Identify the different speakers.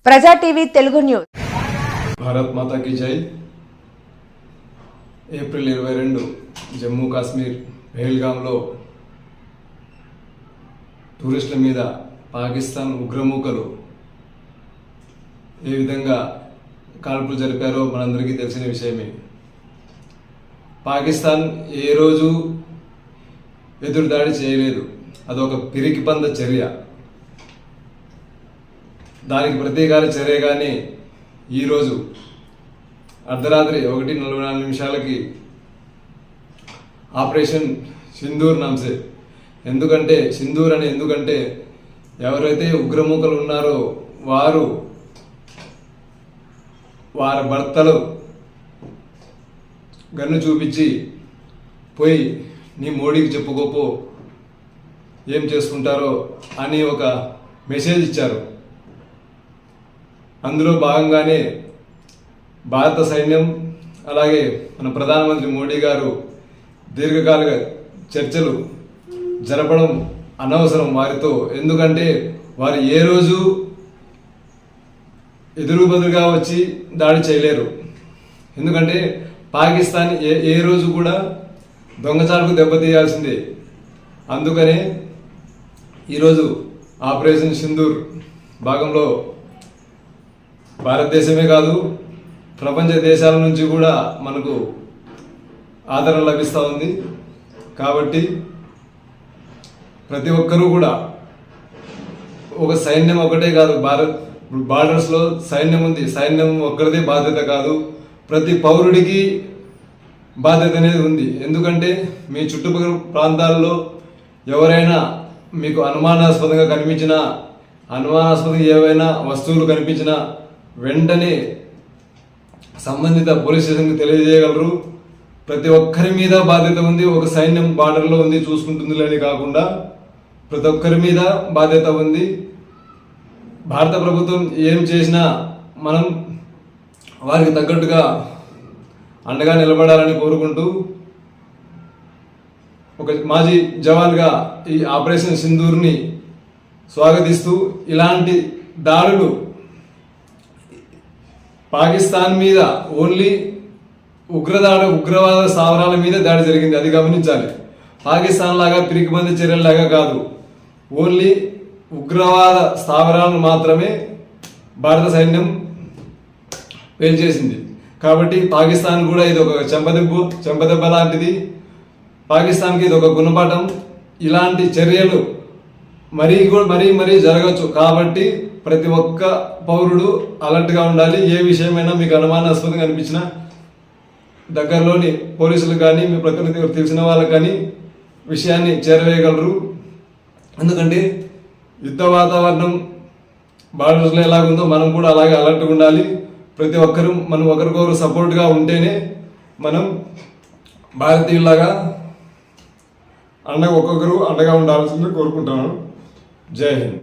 Speaker 1: ప్రజా TV Telugu news.
Speaker 2: Bharat మాతా key జై. April 22 Jammu Kashmir పెహల్గాంలో టూరిస్టుల మీద పాకిస్తాన్ ఉగ్రమూకలు ఏ విధంగా కాల్పులు జరిపారో మనందరికీ తెలిసిన విషయమే. పాకిస్తాన్ ఏ రోజు ఎదురుదాడి చేయలేదు. అదొక పిరికిపంద చర్య. దానికి ప్రతీకార చర్యగానే ఈరోజు అర్ధరాత్రి 1:44 ఆపరేషన్ సింధూర్ నాంసే. ఎందుకంటే సింధూర్ అని ఎందుకంటే ఎవరైతే ఉగ్రమూకలు ఉన్నారో వారి భర్తలు గన్ను చూపించి పోయి నీ మోడీకి చెప్పుకోపో ఏం చేసుకుంటారో అని ఒక మెసేజ్ ఇచ్చారు. అందులో భాగంగానే భారత సైన్యం అలాగే మన ప్రధానమంత్రి మోడీ గారు దీర్ఘకాలిక చర్చలు జరపడం అనవసరం వారితో. ఎందుకంటే వారు ఏ రోజు ఎదురుబదురుగా వచ్చి దాడి చేయలేరు. ఎందుకంటే పాకిస్తాన్ ఏ రోజు కూడా దొంగచాటుకు దెబ్బతీయాల్సిందే. అందుకనే ఈరోజు ఆపరేషన్ సింధూర్ భాగంలో భారతదేశమే కాదు ప్రపంచ దేశాల నుంచి కూడా మనకు ఆదరణ లభిస్తూ ఉంది. కాబట్టి ప్రతి ఒక్కరూ కూడా ఒక సైన్యం ఒకటే కాదు, భారత్ బార్డర్స్లో సైన్యం ఉంది. సైన్యం ఒక్కరిదే బాధ్యత కాదు, ప్రతి పౌరుడికి బాధ్యత అనేది ఉంది. ఎందుకంటే మీ చుట్టుపక్కల ప్రాంతాల్లో ఎవరైనా మీకు అనుమానాస్పదంగా కనిపించినా, అనుమానాస్పదంగా ఏవైనా వస్తువులు కనిపించినా వెంటనే సంబంధిత పోలీస్ స్టేషన్కి తెలియజేయగలరు. ప్రతి ఒక్కరి మీద బాధ్యత ఉంది. ఒక సైన్యం బార్డర్లో ఉంది చూసుకుంటుంది అని కాకుండా ప్రతి ఒక్కరి మీద బాధ్యత ఉంది. భారత ప్రభుత్వం ఏం చేసినా మనం వారికి తగ్గట్టుగా అండగా నిలబడాలని కోరుకుంటూ ఒక మాజీ జవాన్గా ఈ ఆపరేషన్ సింధూర్ని స్వాగతిస్తూ ఇలాంటి దాడులు పాకిస్తాన్ మీద ఓన్లీ ఉగ్రవాద స్థావరాల మీద దాడి జరిగింది, అది గమనించాలి. పాకిస్తాన్ లాగా పిరికిబంది చర్యల్లాగా కాదు, ఓన్లీ ఉగ్రవాద స్థావరాలను మాత్రమే భారత సైన్యం పేల్చేసింది. కాబట్టి పాకిస్తాన్ కూడా ఇది ఒక చెంపదెబ్బ లాంటిది. పాకిస్తాన్కి ఇది ఒక గుణపాఠం. ఇలాంటి చర్యలు మరీ జరగచ్చు. కాబట్టి ప్రతి ఒక్క పౌరుడు అలర్ట్గా ఉండాలి. ఏ విషయమైనా మీకు అనుమానాస్పదంగా అనిపించినా దగ్గరలోని పోలీసులకు కానీ మీ ప్రకృతి తెలిసిన వాళ్ళకి కానీ విషయాన్ని చేరవేయగలరు. ఎందుకంటే యుద్ధ వాతావరణం బార్డర్స్లో ఎలాగుందో మనం కూడా అలాగే అలర్ట్గా ఉండాలి. ప్రతి ఒక్కరూ మనం ఒకరికొకరు సపోర్ట్గా ఉంటేనే మనం భారతీయులాగా ఒక్కొక్కరు అండగా ఉండాల్సింది కోరుకుంటున్నాను. జై హింద్.